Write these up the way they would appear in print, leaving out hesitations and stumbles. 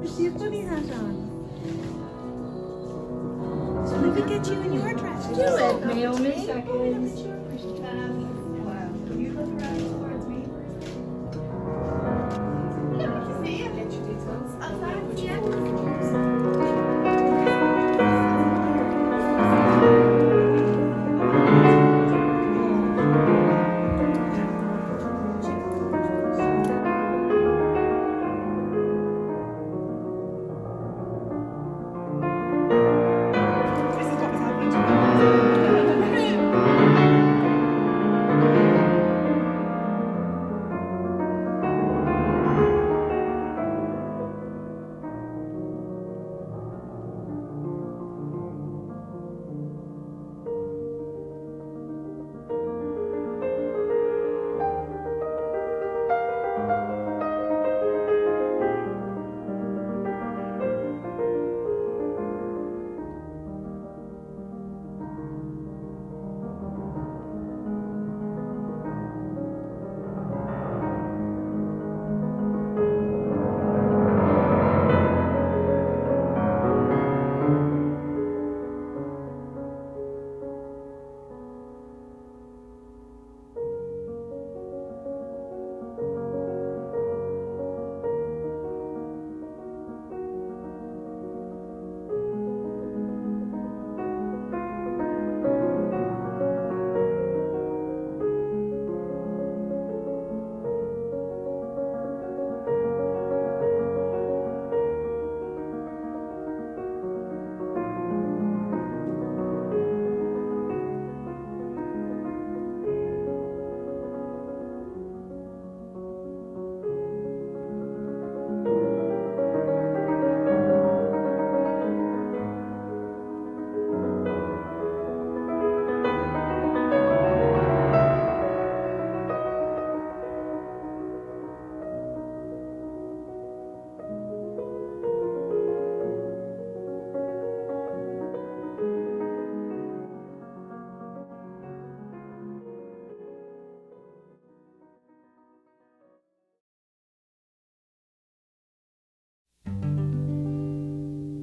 Is she a bunny hat on? So let me get you in your dress. Do it, Naomi. You look around towards me. Yeah, you see, I'll get you these ones. Outside, yeah.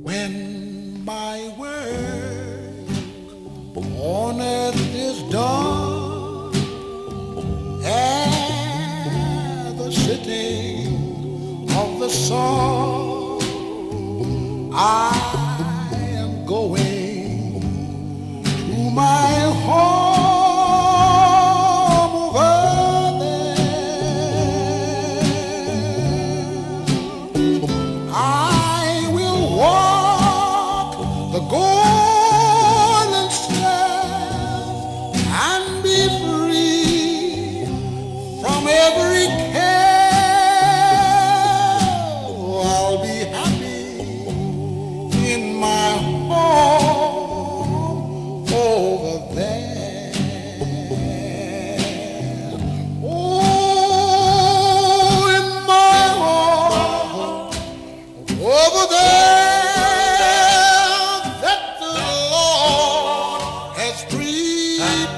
When my work on earth is done at the setting of the sun, I am going to my home over there. I will walk the golden stairs and be free from every care. I'll be happy in my home over there. Oh, in my home over there that the Lord has prepared.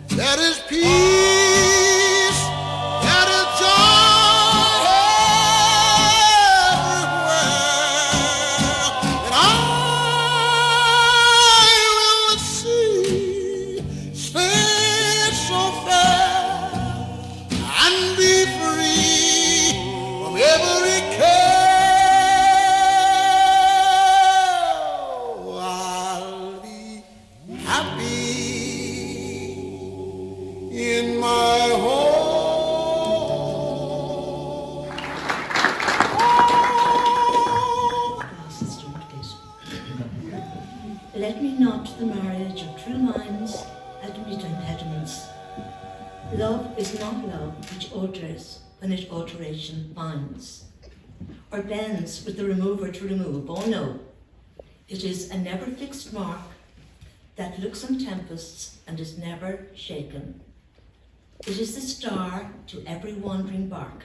There is peace, there is joy everywhere, and I will see space so fair and be free from every care. I'll be happy in my home. Sister Marquis. Let me not the marriage of true minds admit impediments. Love is not love which alters when it alteration finds, or bends with the remover to remove. Oh no, it is a never fixed mark that looks on tempests and is never shaken. It is the star to every wandering bark,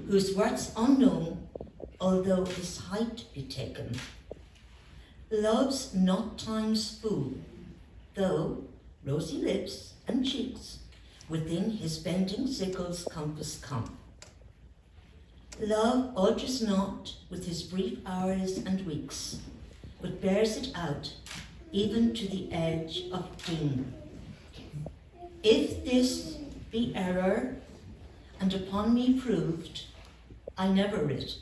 whose worth's unknown, although his height be taken. Love's not time's fool, though rosy lips and cheeks within his bending sickle's compass come. Love alters not with his brief hours and weeks, but bears it out even to the edge of doom. If this be error, and upon me proved, I never writ,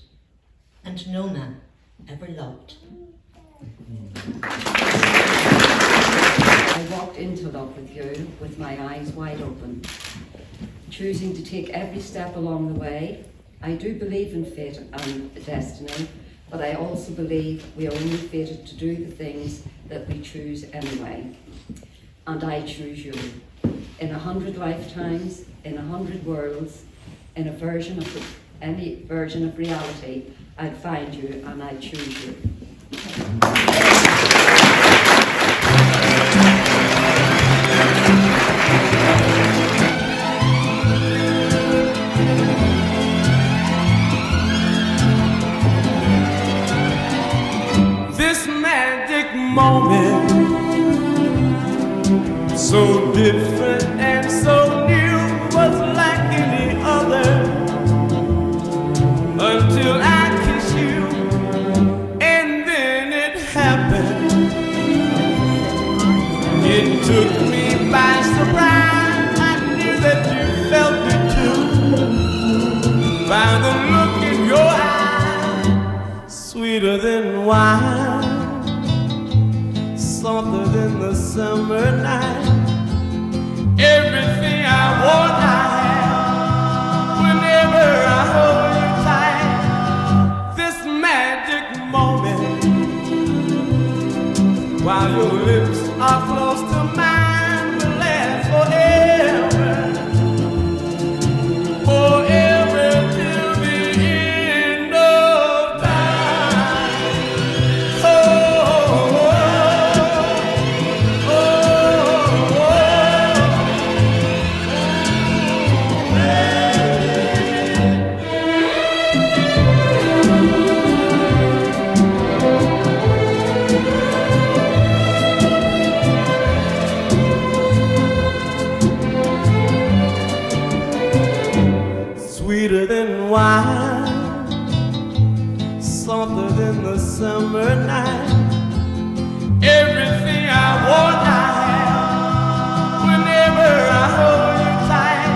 and no man ever loved. I walked into love with you with my eyes wide open, choosing to take every step along the way. I do believe in fate and destiny, but I also believe we are only fated to do the things that we choose anyway. And I choose you. In 100 lifetimes, in 100 worlds, in any version of reality, I'd find you and I'd choose you. This magic moment, so different and so new, was like any other until I kissed you, and then it happened. It took me by surprise. I knew that you felt it too, by the look in your eyes, sweeter than wine, softer than the summer night. Everything I want, I have whenever I hold you tight. This magic moment, while your lips are close to mine, will last forever, forever till the end of time. Oh, sweeter than wine, softer than the summer night. Everything I want, I have whenever I hold you tight.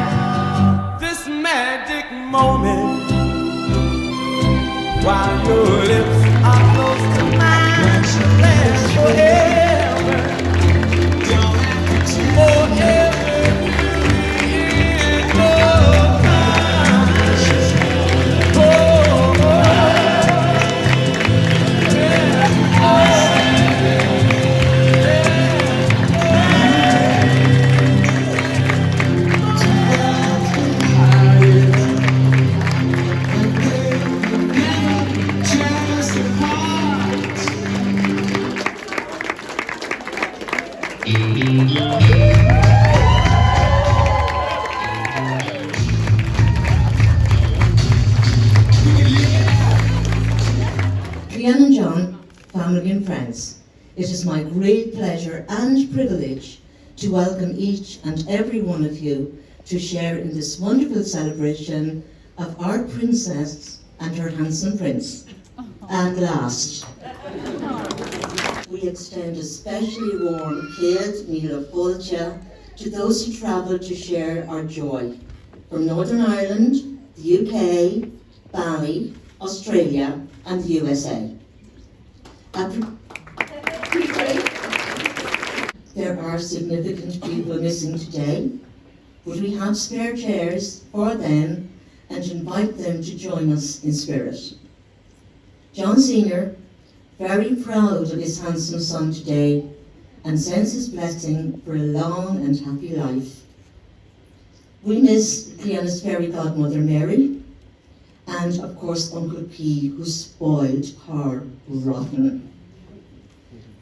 This magic moment, while your lips are close to mine, shall last forever, forever. Cliona and John, family and friends, it is my great pleasure and privilege to welcome each and every one of you to share in this wonderful celebration of our princess and her handsome prince. And last, we extend a specially warm Céad Míle Fáilte to those who travelled to share our joy from Northern Ireland, the UK, Bali, Australia and the USA. There are significant people missing today, but we have spare chairs for them and invite them to join us in spirit. John Sr., very proud of his handsome son today, and sends his blessing for a long and happy life. We miss Cleona's fairy godmother Mary, and of course Uncle P, who spoiled her rotten.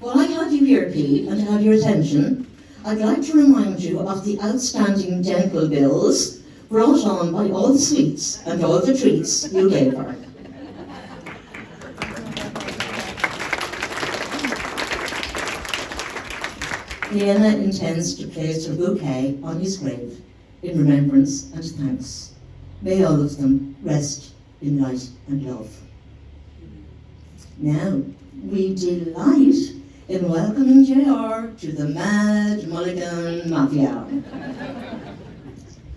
While I have you here, P, and have your attention, I'd like to remind you of the outstanding dental bills brought on by all the sweets and all the treats you gave her. Cliona intends to place her bouquet on his grave in remembrance and thanks. May all of them rest in light and love. Now, we delight in welcoming JR to the Mad Mulligan Mafia.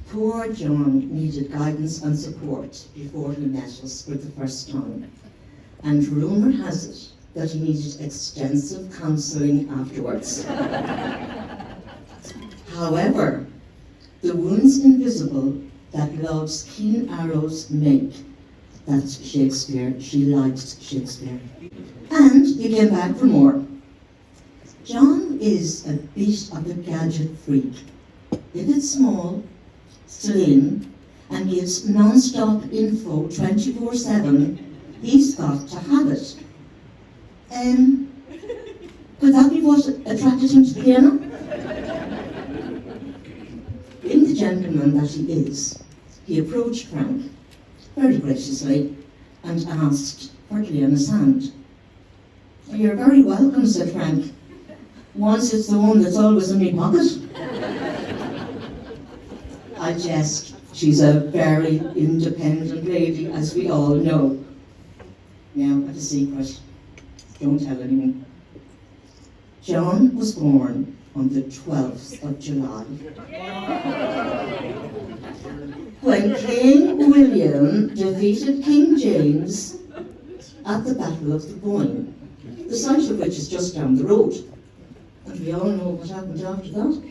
Poor John needed guidance and support before he met us for the first time. And rumour has it that he needed extensive counselling afterwards. However, the wound's invisible that love's keen arrows make. That's Shakespeare. She likes Shakespeare. And he came back for more. John is a bit of a gadget freak. If it's small, slim, and gives non-stop info 24/7, he's got to have it. Could that be what attracted him to Cliona? Being the gentleman that he is, he approached Frank very graciously and asked for Cliona's hand. "You're very welcome," said Frank. "Once it's the one that's always in my pocket." I jest. She's a very independent lady, as we all know. Now, I have a secret. Don't tell anyone. John was born on the 12th of July. When King William defeated King James at the Battle of the Boyne, the site of which is just down the road. And we all know what happened after that.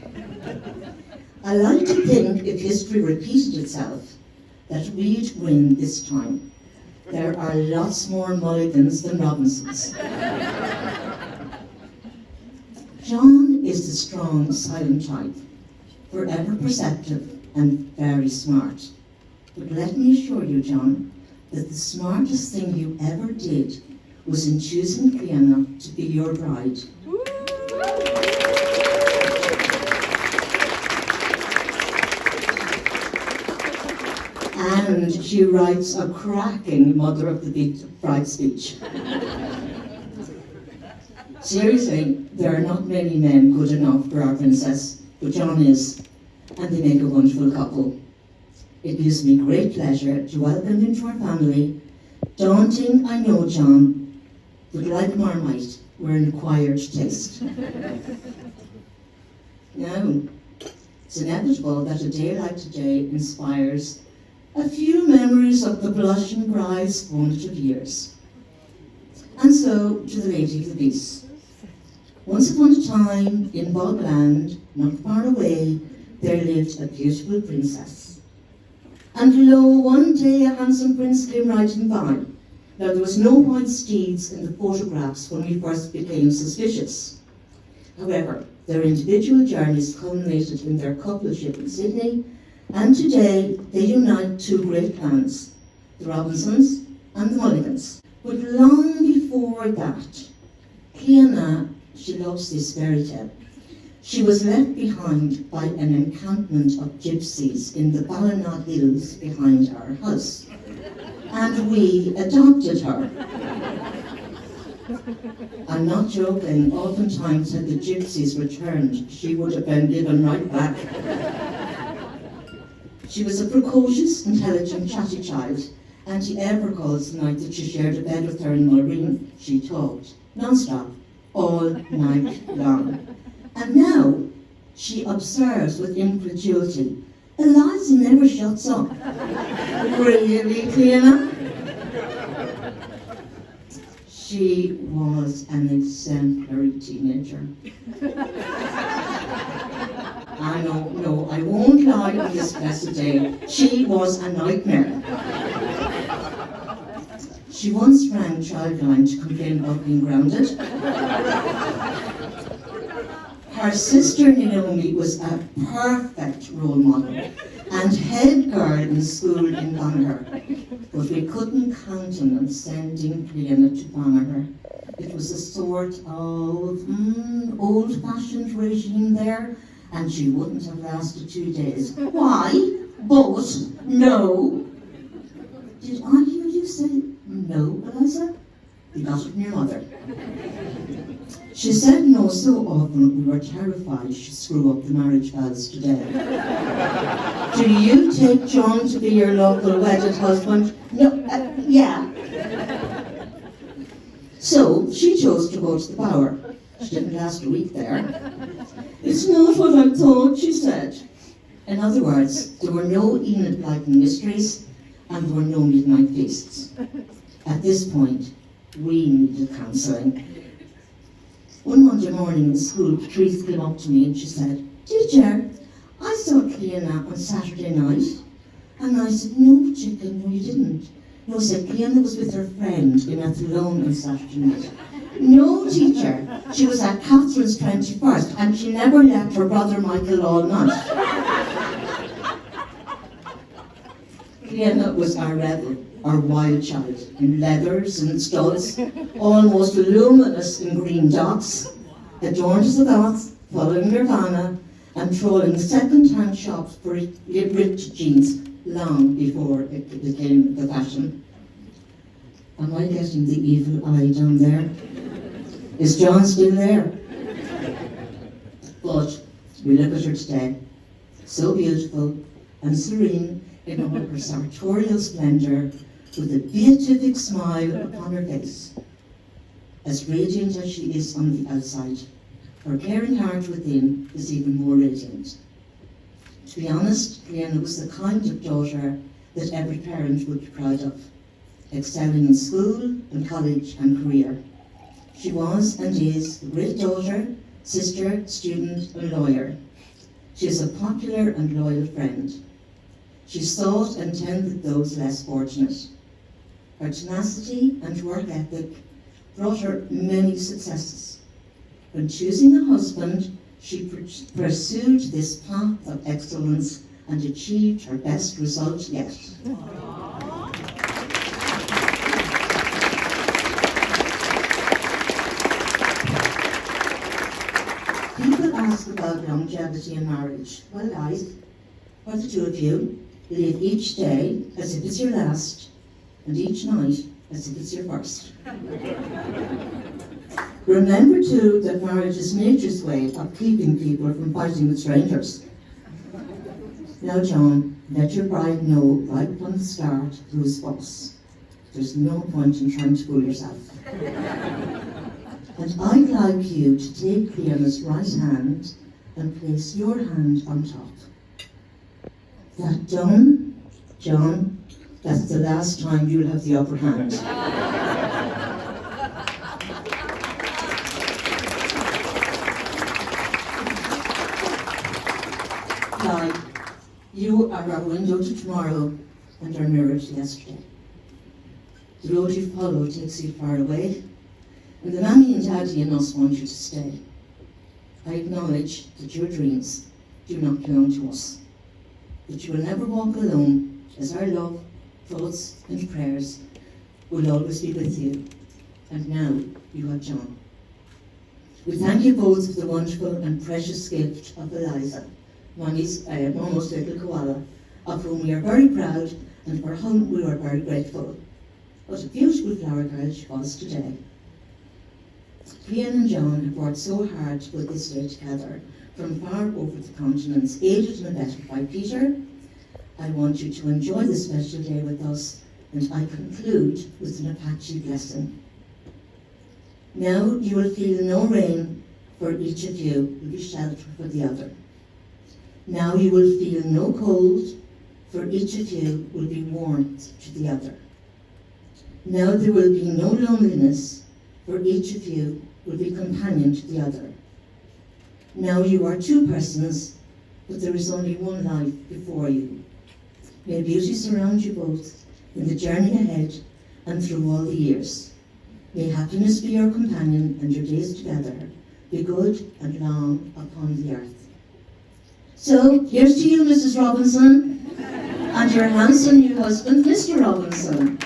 I like to think, if history repeated itself, that we'd win this time. There are lots more Mulligans than Robinsons. John is the strong, silent type, forever perceptive and very smart. But let me assure you, John, that the smartest thing you ever did was in choosing Cliona to be your bride. And she writes a cracking Mother of the Bride speech. Seriously, there are not many men good enough for our princess, but John is, and they make a wonderful couple. It gives me great pleasure to welcome him to our family. Daunting, I know, John, but like Marmite, we're an acquired taste. Now, it's inevitable that a day like today inspires a few memories of the blushing bride's formative years. And so, to the Lady of the Beast. Once upon a time, in Bogland, not far away, there lived a beautiful princess. And lo, one day a handsome prince came riding by. Now, there was no white steeds in the photographs when we first became suspicious. However, their individual journeys culminated in their coupleship in Sydney, and today they unite two great clans, the Robinsons and the Mulligans. But long before that, Cliona, she loves this fairy tale. She was left behind by an encampment of gypsies in the Ballina Hills behind our house. And we adopted her. I'm not joking, oftentimes had the gypsies returned, she would have been given right back. She was a precocious, intelligent, chatty child, and she ever calls the night that she shared a bed with her in Mulreen, she talked, non-stop, all night long. And now, she observes with incredulity. Eliza never shuts up. Really, Cliona? She was an exemplary teenager. I know, no, I won't lie on this blessed day. She was a nightmare. She once rang Childline to complain about being grounded. Her sister Naomi was a perfect role model and head girl in school in Banagher. But we couldn't countenance sending Cliona to Banagher. It was a sort of old-fashioned regime there, and she wouldn't have lasted 2 days. Why? But no. Did I hear you say no, Eliza? You got it from your mother. She said no so often we were terrified she'd screw up the marriage vows today. Do you take John to be your local wedded husband? No, yeah. So she chose to go to the Bower. She didn't last a week there. It's not what I thought, she said. In other words, there were no Enid Blyton mysteries and there were no midnight feasts. At this point, we needed counselling. One Monday morning in school, Patrice came up to me and she said, "Teacher, I saw Cliona on Saturday night." And I said, "No, chicken, no you didn't." No, said Cliona was with her friend in Athlone on Saturday night. "No, teacher, she was at Catherine's 21st and she never left her brother Michael all night." Cliona was our rebel, our wild child, in leathers and studs, almost luminous in green dots, adorned as a goth, following Nirvana, and trolling second-hand shops for ripped jeans long before it became the fashion. Am I getting the evil eye down there? Is John still there? But we look at her today, so beautiful and serene in all her sartorial splendour, with a beatific smile upon her face. As radiant as she is on the outside, her caring heart within is even more radiant. To be honest, Cliona was the kind of daughter that every parent would be proud of, excelling in school and college and career. She was and is a great daughter, sister, student and lawyer. She is a popular and loyal friend. She sought and tended those less fortunate. Her tenacity and work ethic brought her many successes. When choosing a husband, she pursued this path of excellence and achieved her best result yet. People ask about longevity in marriage. Well, guys, for the two of you, live each day as if it's your last, and each night as if it's your first. Remember too that marriage is nature's way of keeping people from fighting with strangers. Now John, let your bride know right from the start who's boss. There's no point in trying to fool yourself. And I'd like you to take Cleona's right hand and place your hand on top. That done, John, that's the last time you'll have the upper hand. Now, you are our window to tomorrow and our mirror to yesterday. The road you follow takes you far away, and the mammy and daddy in us want you to stay. I acknowledge that your dreams do not belong to us, that you will never walk alone, as our love, thoughts and prayers will always be with you. And now you have John. We thank you both for the wonderful and precious gift of Eliza, Mommy's almost little koala, of whom we are very proud and for whom we are very grateful. What a beautiful flower girl she was today. Cliona and John have worked so hard to put this day together, from far over the continents, aided and abetted by Peter. I want you to enjoy this special day with us, and I conclude with an Apache blessing. Now you will feel no rain, for each of you will be shelter for the other. Now you will feel no cold, for each of you will be warmth to the other. Now there will be no loneliness, for each of you will be companion to the other. Now you are two persons, but there is only one life before you. May beauty surround you both in the journey ahead and through all the years. May happiness be your companion and your days together be good and long upon the earth. So here's to you, Mrs. Robinson, and your handsome new husband, Mr. Robinson.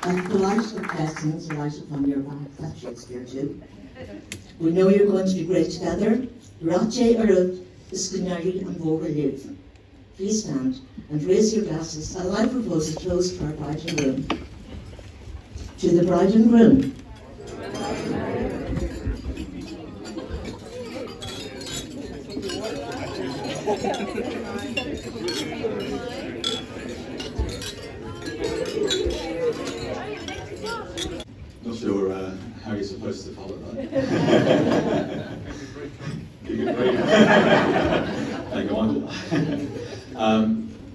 A flight of blessings light upon your back, that's Shakespeare too. We know you're going to be great together. Rache Arut is Gunari and Vora Live. Please stand and raise your glasses as I propose a toast for our bride and groom. To the bride and groom. Not sure how you're supposed to follow that. You can breathe. Thank you, Michael.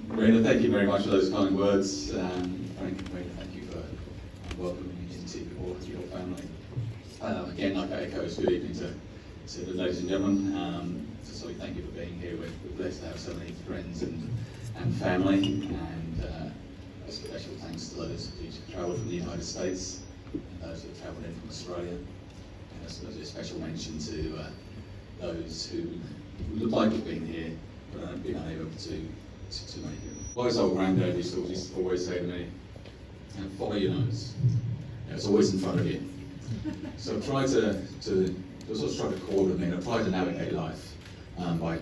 Marina, thank you very much for those kind words. Frank, Marina, thank you for welcoming me into your family. Again, like I echo, good evening to the ladies and gentlemen. So thank you for being here. We're blessed to have so many friends and family, and a special thanks to those who travelled from the United States and those who have travelled in from Australia. And I suppose a special mention to those who look like they've been here but have been unable to make it. Wise old granddad used to always say to me, follow your nose. It's always in front of you. So try to sort of strike a chord with me, and try to navigate life by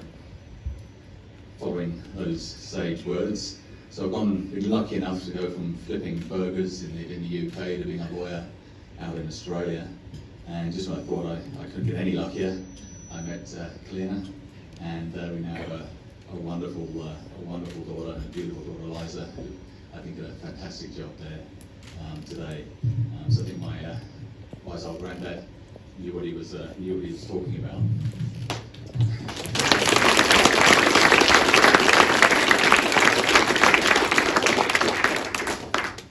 following those sage words. So I've been lucky enough to go from flipping burgers in the UK to being a lawyer out in Australia. And just when I thought I couldn't get any luckier, I met Cliona, and we now have a wonderful daughter, a beautiful daughter, Liza, who I think did a fantastic job there today. So I think my wise old granddad knew what he was talking about.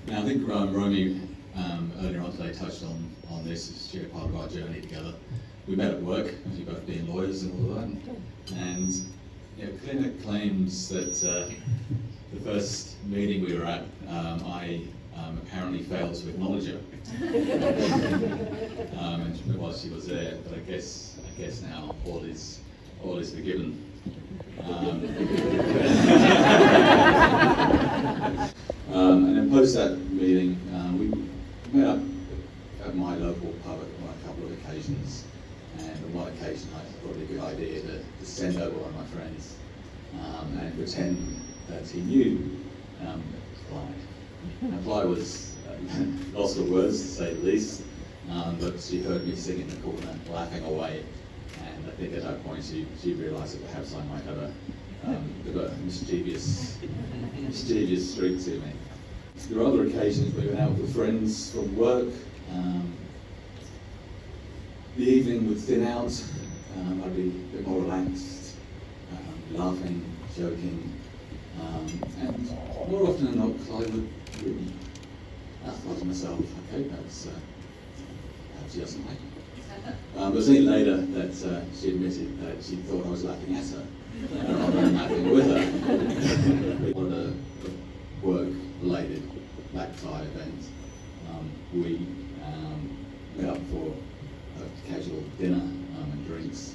Now I think Romy earlier on today touched on this as she was part of our journey together. We met at work, as you both being lawyers and all of that, and Cliona claims that the first meeting we were at, I apparently failed to acknowledge her, and while she was there. But I guess now all is forgiven. And then post that meeting, we met up at my local pub on a couple of occasions. And on one occasion, I thought it would be a good idea to send over one of my friends and pretend that he knew Clyde. Now, Clyde was lost for words, to say the least, but she heard me sing in the corner, laughing away. And I think at that point she realised that perhaps I might have a bit of a mischievous streak to me. There are other occasions we went out with friends from work. The evening would thin out. I'd be a bit more relaxed, laughing, joking, and more often than not, Clyde would really. I thought to myself, okay, perhaps she doesn't like me. But it was only later that she admitted that she thought I was laughing at her, rather than laughing with her. One of the work-related black tie event, we met up for a casual dinner and drinks,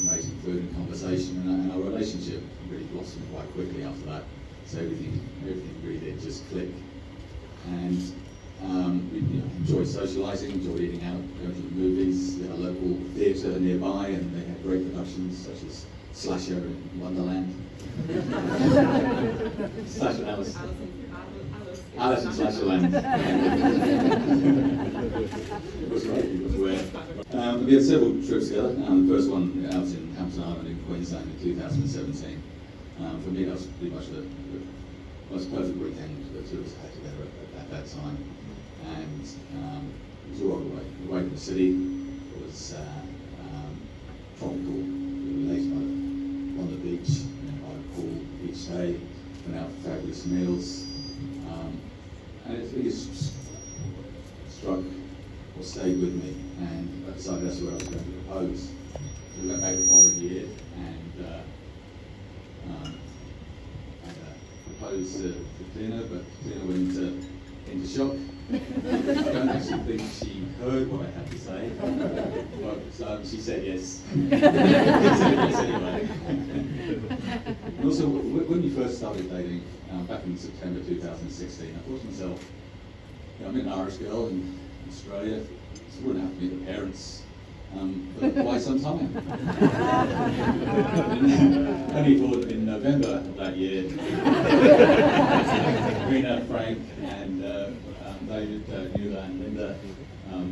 amazing food and conversation, and our relationship really blossomed quite quickly after that. So everything really did just click. And we enjoyed socialising, enjoyed eating out, going to the movies. We had a local theatre nearby, and they had great productions such as Slasher in Wonderland. Slasher Alice in Slasherland. It was great. It was weird. We had several trips together. The first one out in Hampton Island in Queensland in 2017. For me, that was pretty much the most perfect weekend that the two of us had together at that time. And it was all away from the city. It was tropical. We were laid on the beach, by the pool each day. Went out for fabulous meals. And it just struck or stayed with me, and I decided that's where I was going to propose. We went back the following year and proposed to Cliona, but Cliona went into shock. I don't actually think she heard what I had to say, but she said yes. She said yes anyway. And also, when we first started dating, back in September 2016, I thought to myself, I met an Irish girl in Australia, So we wouldn't have to meet the parents for quite some time. Only thought in November of that year, Rena, Frank, and David, Nuala, and Linda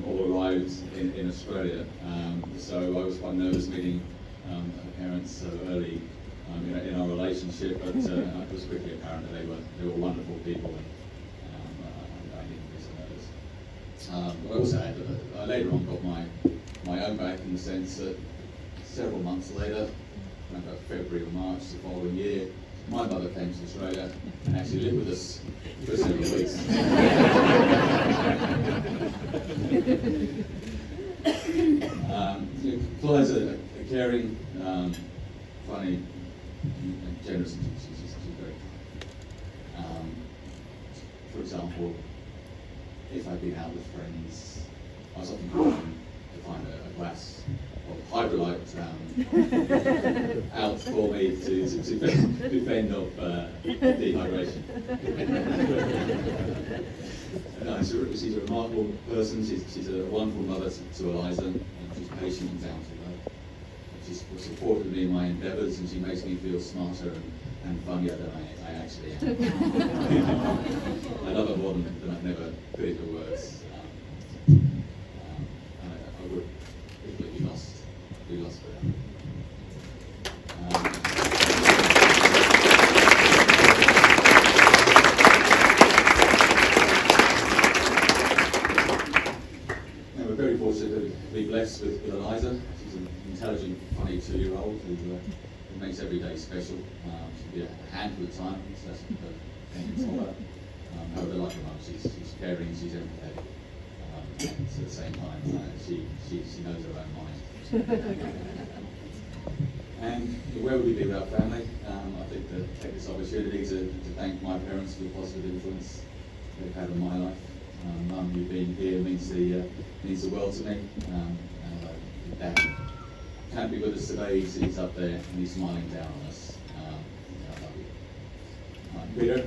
all arrived in Australia. So I was quite nervous meeting her parents so early in our relationship, but it was quickly apparent that they were wonderful people, and I didn't miss nervous. But I also had, I later on got my own back in the sense that several months later, about February or March the following year, my mother came to Australia and actually lived with us for several weeks. Claire's a caring, funny, and generous, and she's very kind. For example, if I'd been out with friends, I was often calling to find a glass of hydrolyte out for me to fend off dehydration. No, she's a remarkable person. She's a wonderful mother to Eliza, and she's patient and down to earth. She's supported me in my endeavours, and she makes me feel smarter and funnier than I actually am. I love her more than I've never put into words. I would be lost without her. We're very fortunate to be blessed with Eliza. She's an intelligent, funny 2-year-old who makes every day special. She can be a handful at times, that's her smaller. However, like her mum, she's caring, she's empathetic. And at the same time, she knows her own mind. And where would we be without family? I think to take this opportunity to thank my parents for the positive influence they've had on my life. Mum, you being here means the world to me. Dad can't be with us today. He's up there and he's smiling down on us. I love you. Peter.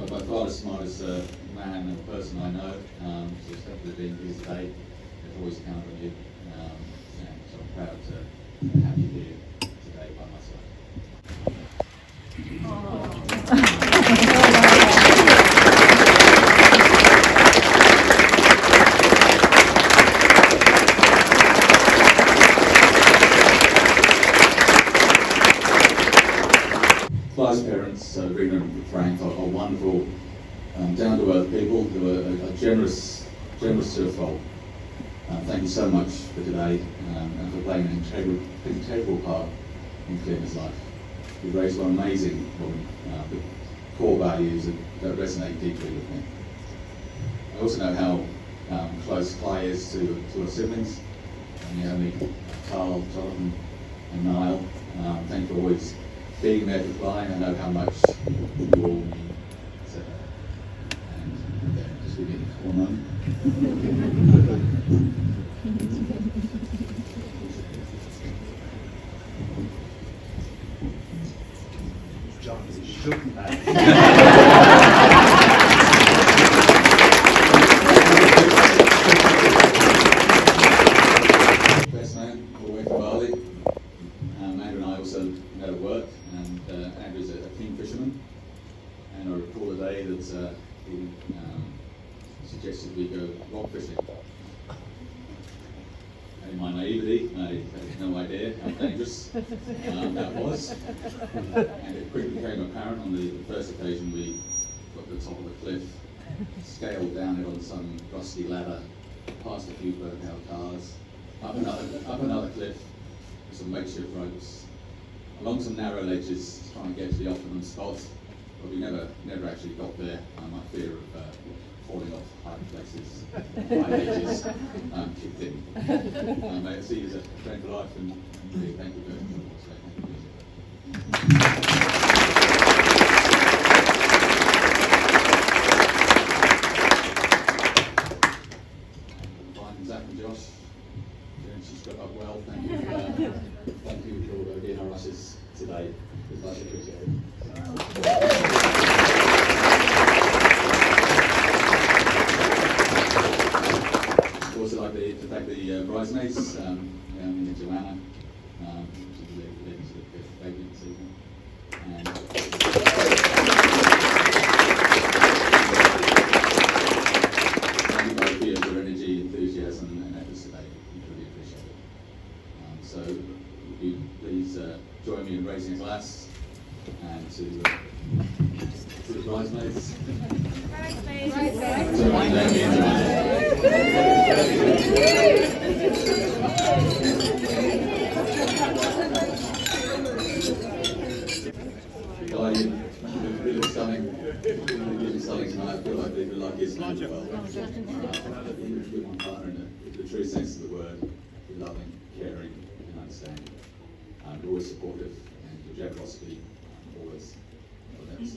By far the smartest man and person I know. So thank you for being here today. I've always counted on you. So I'm proud to have you here today by my side. Clive's parents, Rena and Frank, are wonderful, down-to-earth people who are generous to a fault. Thank you so much for today and for playing an integral part in Cliona's life. You've raised one amazing woman with core values that resonate deeply with me. I also know how close Clive is to her siblings, and the only Carl, Jonathan, and Niall. Thank you for always being there for Clive. I know how much you all mean. So, and just give me one moment. John is shook. Best man all the way to Bali. Andrew and I also met at work, and Andrew's a keen fisherman. And I recall a day that he suggested we go rock fishing. In my naivety, I had no idea how dangerous that was. And it quickly became apparent on the first occasion we got to the top of the cliff, scaled down it on some rusty ladder, past a few burnt out cars, up another cliff with some makeshift ropes, along some narrow ledges, trying to get to the optimum spot, but we never actually got there. My fear of falling off high places, high edges, kicked in. I see you as a friend for life, and really thank you very much. Zach and Josh, she struck up well. Thank you for being our ushers today. It's much appreciated. Guardian, really stunning. Really stunning tonight. I feel like the luckiest man as well. With my partner in the true sense of the word, loving, caring, and understanding. Always supportive, and the generosity, always. That is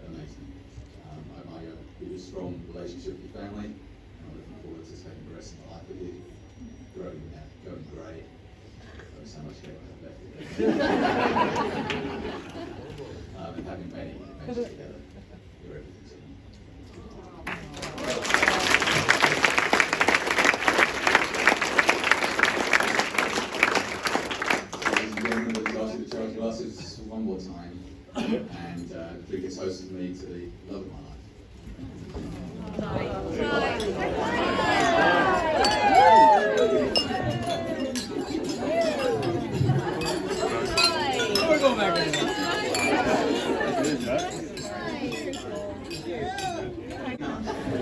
amazing. I admire your strong relationship with your family, and I'm looking forward to spending the rest of my life with you. Going grey. So much hair I have left. And having many together. You're everything to me. Ladies and gentlemen, let's ask you to charge glasses one more time. And drink is hosted me to the love of my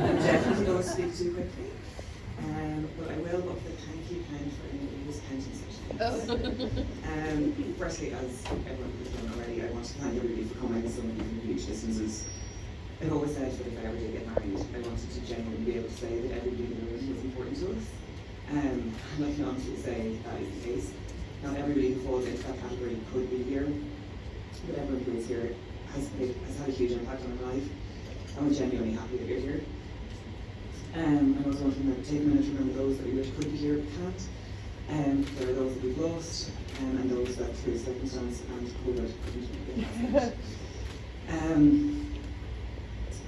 I'm definitely going to speak too quickly, but I will look at thank you pen for anybody who's counting sessions. Firstly, as everyone has done already, I want to thank everybody for coming, some of you from huge distances. I've always said that if I ever did get married, I wanted to genuinely be able to say that everybody in the room was important to us. And I can honestly say that is the case. Not everybody who falls into that category could be here, but everyone who is here has had a huge impact on our life. And we're genuinely happy that you're here. I also want to take a minute to remember those that we wish could be here but can't. There are those that we've lost, and those that through circumstance and COVID couldn't make it.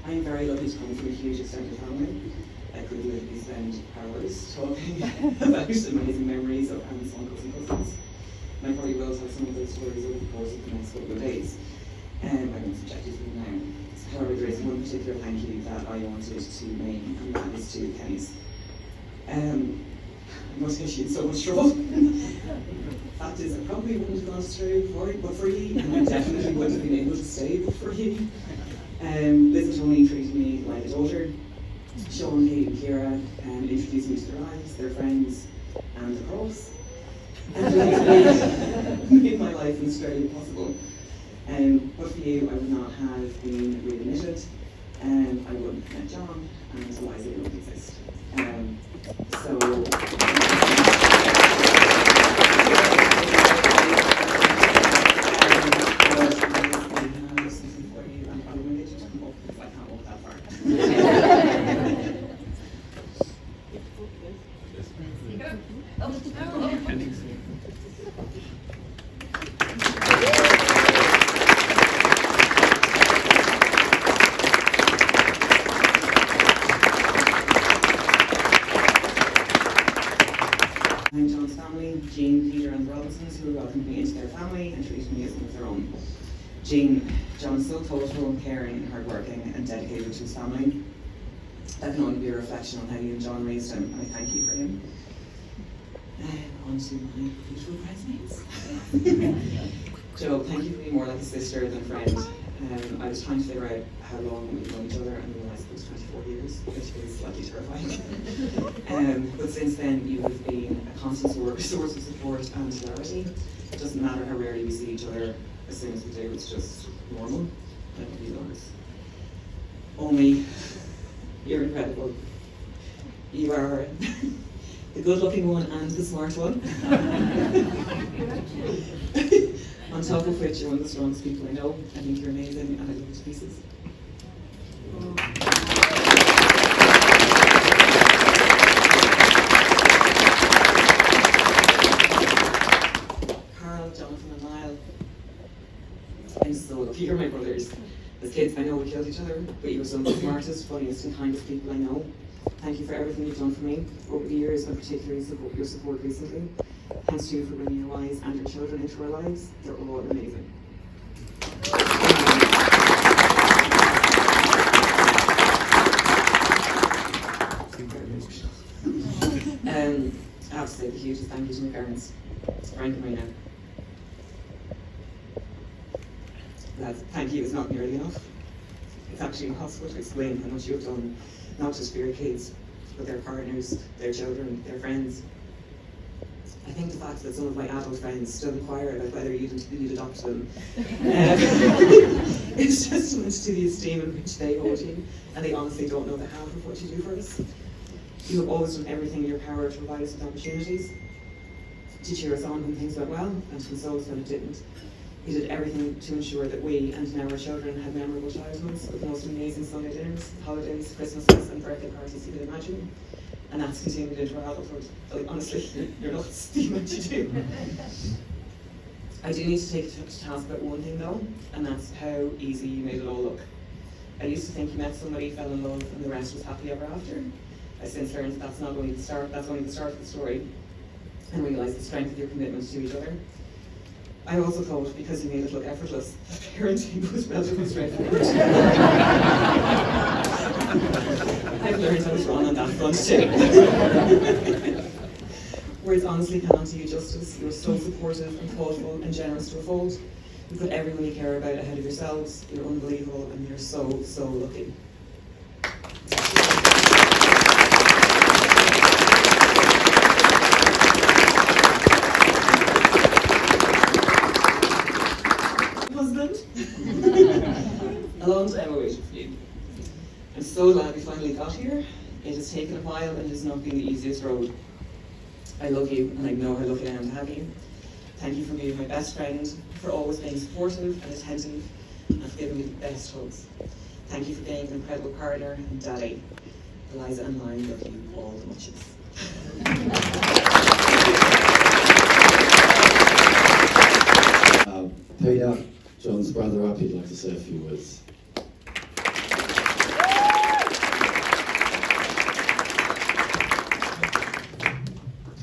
I'm very lucky to come from a huge extended family. I could literally spend hours talking about amazing memories of aunts, uncles and cousins. And I probably will tell some of those stories over the course of the next couple of days. I won't subject you to them now. However, there is one particular thank you that I wanted to make, and that is to Kenny's. I must get you in so much trouble. Fact is, I probably wouldn't have gone through for it but for you, and I definitely wouldn't have been able to stay but for you. Liz and Tony treated me like a daughter. Sean, Kate and Kira introduced me to their lives, their friends, and the cross. And made my life in Australia possible. But for you, I would not have been readmitted, I wouldn't have met John, and Eliza wouldn't exist. I'm John's family, Jean, Peter and the Robinsons, who welcomed me into their family and treated me as one of their own. John's so thoughtful, caring and hardworking and dedicated to his family. That can only be a reflection on how you and John raised him, and I thank you for him. On to my beautiful bridesmaids. Joe, thank you for being more like a sister than a friend. I was trying to figure out how long we've known each other and realised it was 24 years, which is slightly terrifying. But since then, you have been a constant source of support and hilarity. It doesn't matter how rarely we see each other, as soon as we do, it's just normal, like a few hours. Only, you're incredible. You are the good-looking one and the smart one. On top of which, you're one of the strongest people I know. I think you're amazing, and I love you to pieces. Carl, Jonathan, and Niall. I'm so lucky you're my brothers. As kids, I know we killed each other, but you're some of the smartest, funniest, and kindest people I know. Thank you for everything you've done for me over the years, and particularly your support recently. Thanks to you for bringing your wives and your children into our lives. They're all amazing. I have to say the hugest thank you to my parents, Frank and Rena. That thank you is not nearly enough. actually impossible to explain how much you've done, not just for your kids, but their partners, their children, their friends. I think the fact that some of my adult friends still inquire about whether you'd adopt them is testament to the esteem in which they hold you, and they honestly don't know the half of what you do for us. You have always done everything in your power to provide us with opportunities, to cheer us on when things went well, and to console us when it didn't. You did everything to ensure that we, and now our children, had memorable childhoods with the most amazing Sunday dinners, holidays, Christmases, and birthday parties you could imagine. And that's continued into our adulthood. Like, honestly, you're nuts, the amount you do. I do need to take to task about one thing though, and that's how easy you made it all look. I used to think you met somebody, fell in love, and the rest was happy ever after. I since learned that's not only the start, that's only the start of the story, and realised the strength of your commitment to each other. I also thought, because you made it look effortless, that parenting was relatively straightforward. I've learned I was wrong on that front too. Words honestly cannot do you justice. You are so supportive and thoughtful and generous to a fault. You put everyone you care about ahead of yourselves. You're unbelievable, and you're so, so lucky. Husband? A long time I waited for you. I'm so glad we finally got here. It has taken a while and it has not been the easiest road. I love you, and I know how lucky I am to have you. Thank you for being my best friend, for always being supportive and attentive, and for giving me the best hugs. Thank you for being an incredible partner and daddy. Eliza and I love you all the muches. Peter, John's brother up, he'd like to say a few words.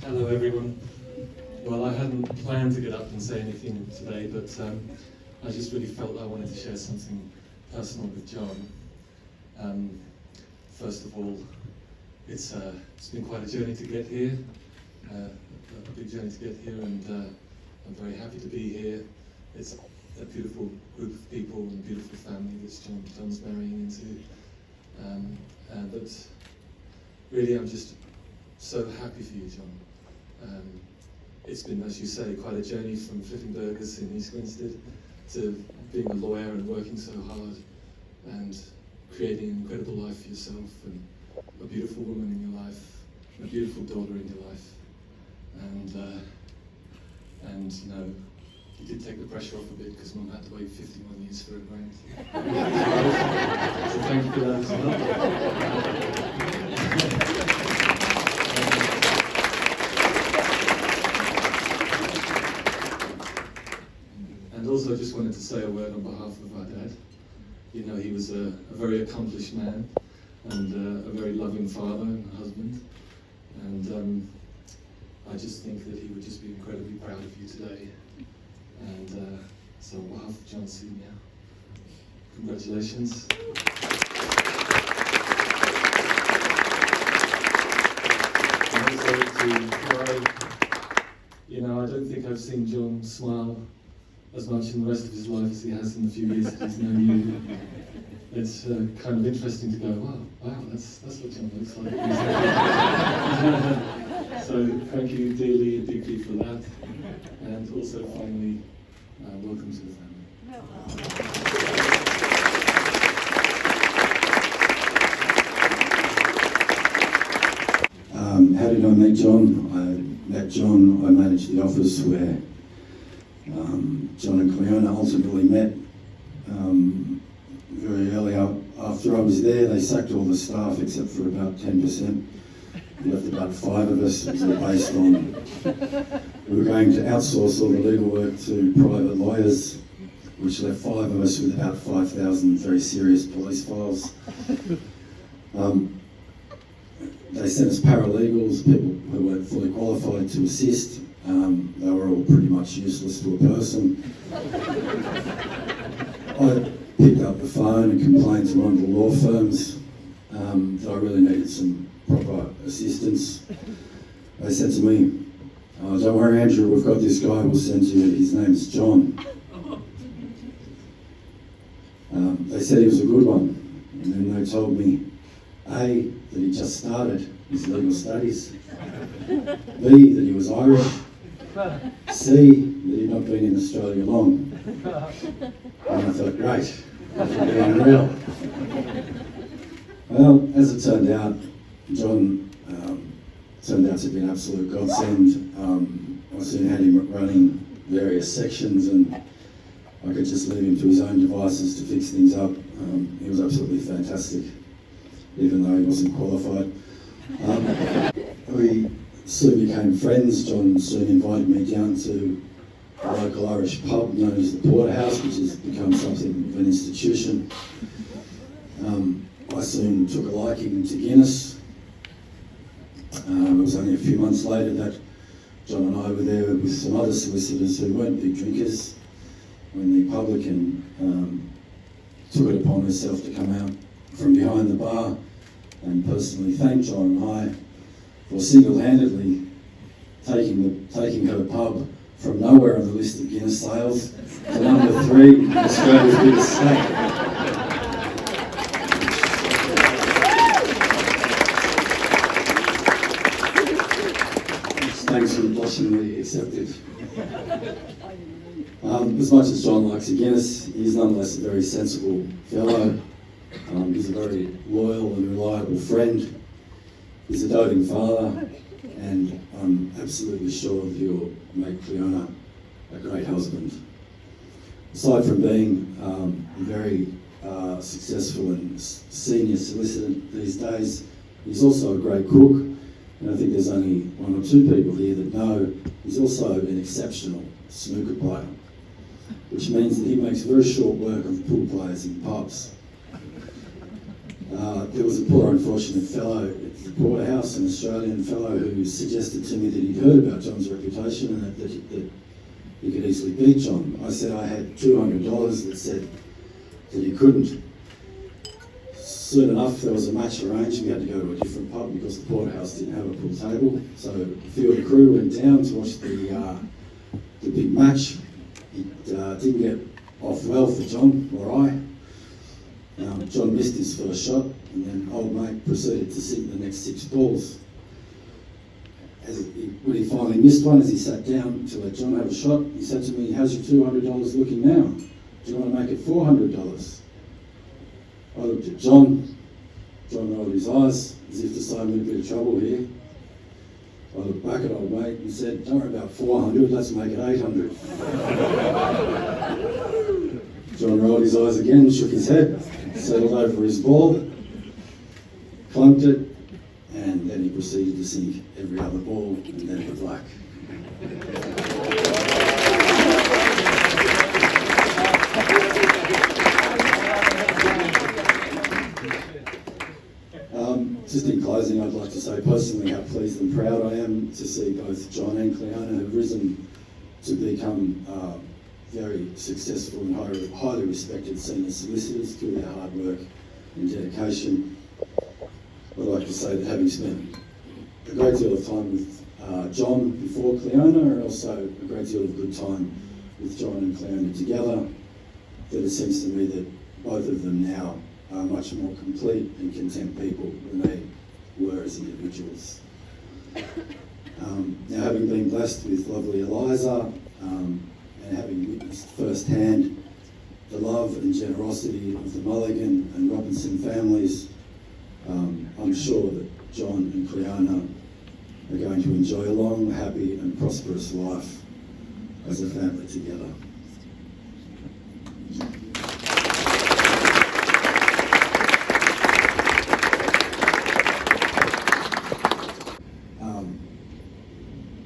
Hello everyone. Well, I hadn't planned to get up and say anything today, but I just really felt I wanted to share something personal with John. First of all, it's been quite a journey to get here, a big journey to get here, and I'm very happy to be here. It's a beautiful group of people and a beautiful family that John's marrying into. But really, I'm just so happy for you, John. It's been, as you say, quite a journey from flipping burgers in East Grinstead to being a lawyer and working so hard and creating an incredible life for yourself and a beautiful woman in your life, and a beautiful daughter in your life. And you know, you did take the pressure off a bit because Mum had to wait 51 years for a grand. So thank you for that as well. And also just wanted to say a word on behalf of our dad. You know, he was a very accomplished man and a very loving father and husband. And I just think that he would just be incredibly proud of you today. And so on behalf of John Senior, congratulations. And also to Clyde, you know, I don't think I've seen John smile as much in the rest of his life as he has in the few years that he's known you. It's kind of interesting to go, wow, that's what John looks like. So thank you dearly and deeply for that. And also finally, welcome to the family. How did I meet John? I met John, I managed the office where John and Cliona ultimately met. Very early after I was there, they sacked all the staff except for about 10%. Left about 5 of us. It was all based on we were going to outsource all the legal work to private lawyers, which left 5 of us with about 5,000 very serious police files. They sent us paralegals, people who weren't fully qualified to assist. They were all pretty much useless to a person. I picked up the phone and complained to one of the law firms that I really needed some proper assistance. They said to me, "Oh, don't worry, Andrew, we've got this guy we'll send you. His name's John." They said he was a good one. And then they told me, A, that he just started his legal studies, B, that he was Irish, C, that he'd not been in Australia long. And I thought, great, that would be unreal. Well, as it turned out, John turned out to be an absolute godsend. I soon had him running various sections, and I could just leave him to his own devices to fix things up. He was absolutely fantastic, even though he wasn't qualified. We soon became friends. John soon invited me down to a local Irish pub known as the Porterhouse, which has become something of an institution. I soon took a liking to Guinness. It was only a few months later that John and I were there with some other solicitors who weren't big drinkers when the publican took it upon herself to come out from behind the bar and personally thank John and I for single-handedly taking her pub from nowhere on the list of Guinness sales to number 3 in Australia's biggest state. Thanks for blushingly accepted. As much as John likes a Guinness, he's nonetheless a very sensible fellow. He's a very loyal and reliable friend. He's a doting father, and I'm absolutely sure that he'll make Cliona a great husband. Aside from being a very successful and senior solicitor these days, he's also a great cook. And I think there's only 1 or 2 people here that know he's also an exceptional snooker player, which means that he makes very short work of pool players in pubs. There was a poor unfortunate fellow at the Porterhouse, an Australian fellow, who suggested to me that he'd heard about John's reputation and that he could easily beat John. I said I had $200 that said that he couldn't. Soon enough, there was a match arranged. We had to go to a different pub because the Porterhouse didn't have a pool table. So a few of the crew went down to watch the big match. It didn't get off well for John or I. John missed his first shot, and then old mate proceeded to sink the next 6 balls. When he finally missed one, as he sat down to let John have a shot, he said to me, "How's your $200 looking now? Do you want to make it $400? I looked at John. John rolled his eyes as if to say, I'm in a bit of trouble here. I looked back at old mate and said, don't worry about 400, let's make it 800. John rolled his eyes again, shook his head, settled over his ball, clunked it, and then he proceeded to sink every other ball and then the black. Just in closing, I'd like to say personally how pleased and proud I am to see both John and Cliona have risen to become very successful and highly respected senior solicitors through their hard work and dedication. I'd like to say that having spent a great deal of time with John before Cliona, and also a great deal of good time with John and Cliona together, that it seems to me that both of them now are much more complete and content people than they were as individuals. Now, having been blessed with lovely Eliza and having witnessed firsthand the love and generosity of the Mulligan and Robinson families, I'm sure that John and Cliona are going to enjoy a long, happy and prosperous life as a family together.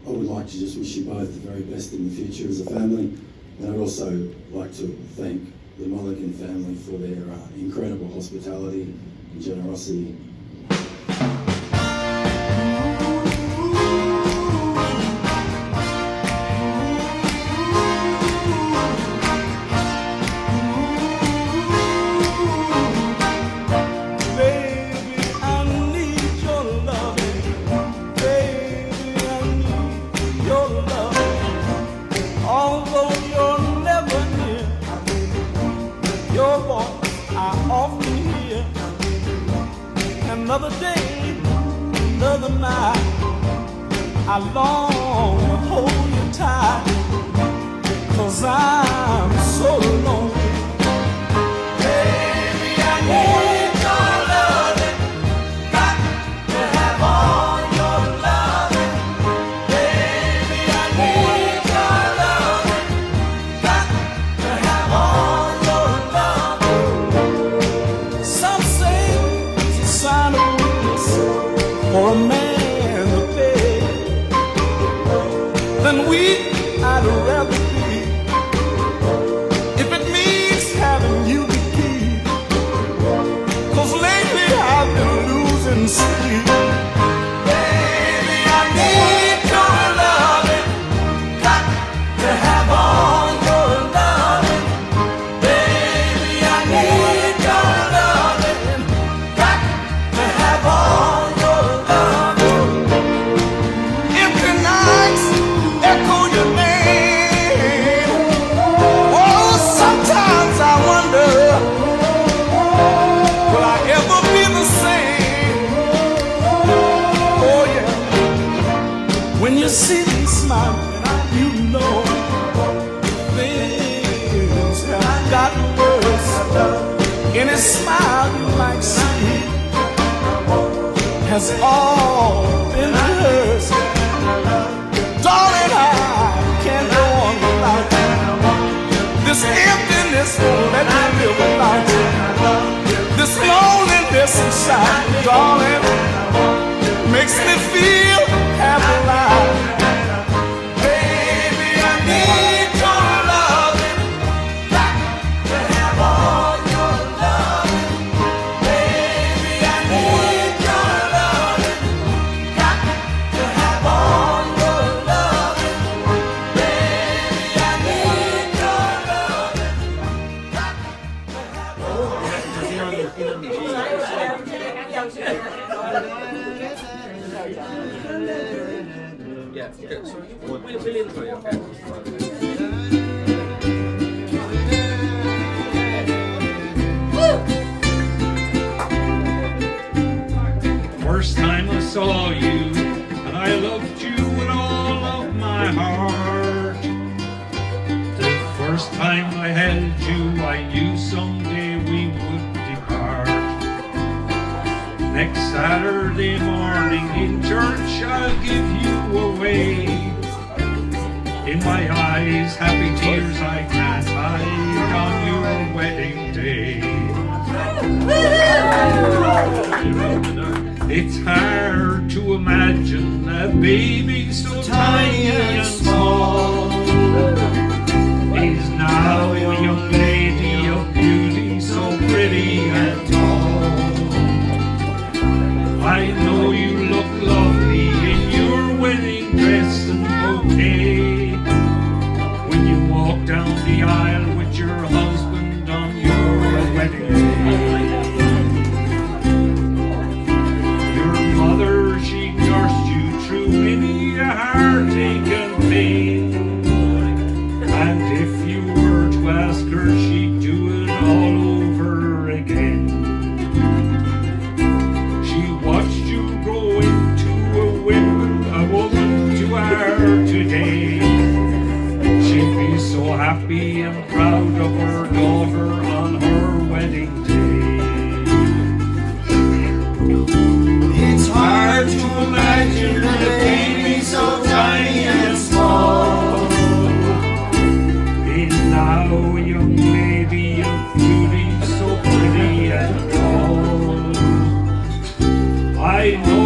I would like to just wish you both the very best in the future as a family, and I'd also like to thank the Mulligan family for their incredible hospitality and generosity. Your voice I often hear. Another day, another night, I long to hold you tight, 'cause I'm so lonely. Baby, I need your loving, got to have all your loving. Baby, I need your loving, got to have all your loving. Some say it's a sign of weakness for a man to beg. Then weak I'd rather be, if it means having you to keep. 'Cause lately I've been losing sleep. Baby, I need your loving, got to have all your loving. Baby, I need your loving, got to have all your loving. Empty nights echo your name. Oh, sometimes I wonder, will I ever be the same? Oh yeah, when you see me smiling, you know things have gotten worse. Any smile you might see has all been hers. Darling, I can't go on without you. This emptiness won't let me live without you. This loneliness inside, darling, makes me feel half alive. Baby, I need your loving, got to have all your loving. Baby, I need your loving, got to have all your loving. Baby, I need your loving, got to have all Yeah, good. We'll enjoy it, okay? First time I saw you, and I loved you with all of my heart. The first time I held you, I knew someday we would depart. Next Saturday morning in church, I'll give you away. In my eyes, happy tears I can't hide on your wedding day. It's hard to imagine a baby so tiny and small is now a young lady of beauty, so pretty and tall. I know you look lovely in your wedding dress and bouquet when you walk down the aisle with your husband on your wedding day. Your mother, she nursed you through many a heartache and pain, and if you were to ask her, she'd do it all over again. She watched you grow into a woman to her today. She'd be so happy and proud of her daughter on her wedding day. It's hard to imagine a baby so tiny and small is now a young lady of beauty, so pretty and tall. I know